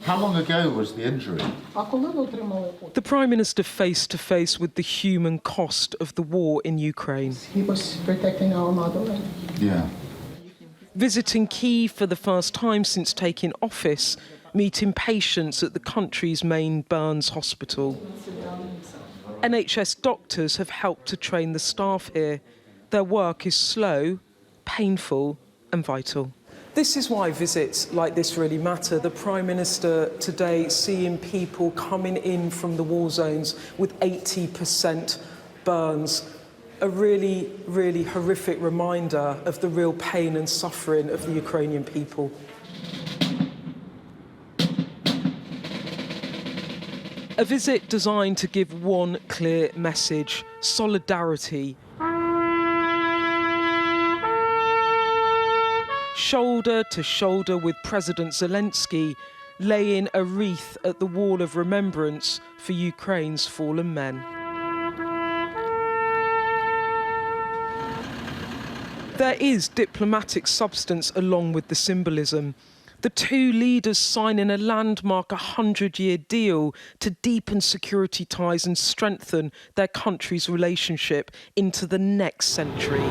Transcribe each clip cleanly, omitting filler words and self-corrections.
How long ago was the injury? The Prime Minister face to face with the human cost of the war in Ukraine. He was protecting our motherland. Yeah. Visiting Kyiv for the first time since taking office, meeting patients at the country's main burns hospital. NHS doctors have helped to train the staff here. Their work is slow, painful and vital. This is why visits like this really matter. The Prime Minister today seeing people coming in from the war zones with 80% burns. A really, really horrific reminder of the real pain and suffering of the Ukrainian people. A visit designed to give one clear message: solidarity. Shoulder to shoulder with President Zelenskyy, laying a wreath at the wall of remembrance for Ukraine's fallen men. There is diplomatic substance along with the symbolism. The two leaders signing a landmark 100-year deal to deepen security ties and strengthen their country's relationship into the next century.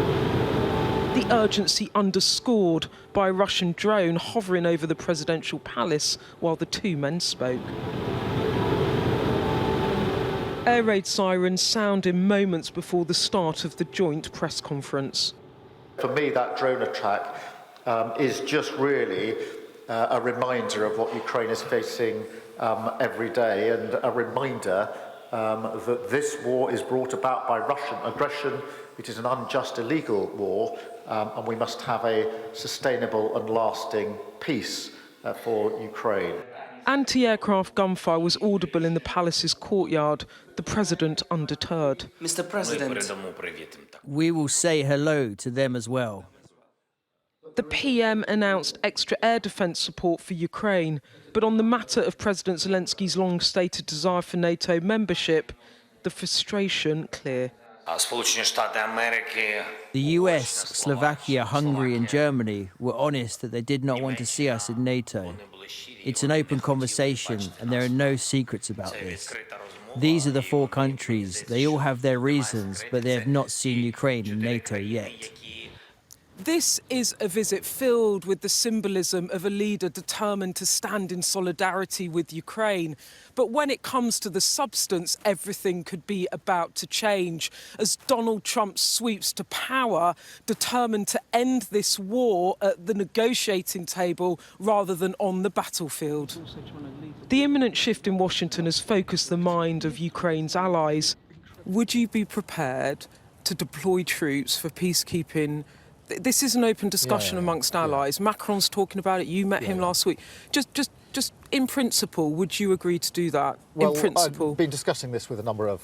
The urgency underscored by a Russian drone hovering over the presidential palace while the two men spoke. Air raid sirens sounding moments before the start of the joint press conference. For me, that drone attack is just really a reminder of what Ukraine is facing every day, and a reminder that this war is brought about by Russian aggression. It is an unjust, illegal war, and we must have a sustainable and lasting peace for Ukraine. Anti-aircraft gunfire was audible in the palace's courtyard, the president undeterred. Mr. President, we will say hello to them as well. The PM announced extra air defence support for Ukraine, but on the matter of President Zelenskyy's long-stated desire for NATO membership, the frustration clear. The US, Slovakia, Hungary and Germany were honest that they did not want to see us in NATO. It's an open conversation and there are no secrets about this. These are the four countries. They all have their reasons, but they have not seen Ukraine in NATO yet. This is a visit filled with the symbolism of a leader determined to stand in solidarity with Ukraine. But when it comes to the substance, everything could be about to change as Donald Trump sweeps to power, determined to end this war at the negotiating table rather than on the battlefield. The imminent shift in Washington has focused the mind of Ukraine's allies. Would you be prepared to deploy troops for peacekeeping? This is an open discussion amongst allies. Macron's talking about it. You met him last week. Just in principle, would you agree to do that? Well, in principle, I've been discussing this with a number of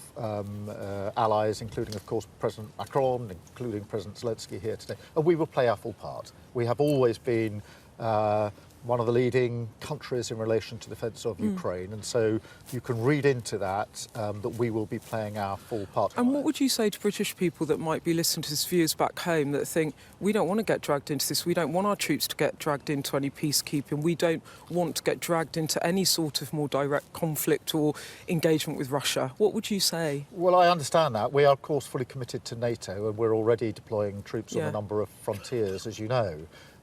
allies, including, of course, President Macron, including President Zelenskyy here today, and we will play our full part. We have always been one of the leading countries in relation to the defence of Ukraine, and so you can read into that that we will be playing our full part. And what would you say to British people that might be listening to this viewers back home that think, we don't want to get dragged into this, we don't want our troops to get dragged into any peacekeeping, we don't want to get dragged into any sort of more direct conflict or engagement with Russia? What would you say? Well, I understand that. We are, of course, fully committed to NATO, and we're already deploying troops on a number of frontiers, as you know.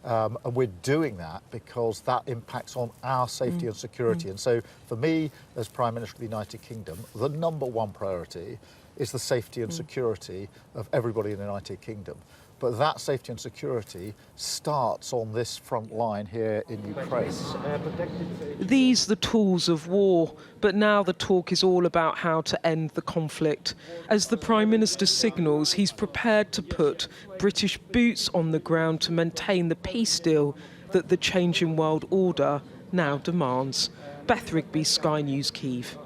And we're doing that because that impacts on our safety and security. And so for me, as Prime Minister of the United Kingdom, the number one priority is the safety and security of everybody in the United Kingdom. But that safety and security starts on this front line here in Ukraine. These the tools of war, but now the talk is all about how to end the conflict. As the Prime Minister signals, he's prepared to put British boots on the ground to maintain the peace deal that the changing world order now demands. Beth Rigby, Sky News, Kyiv.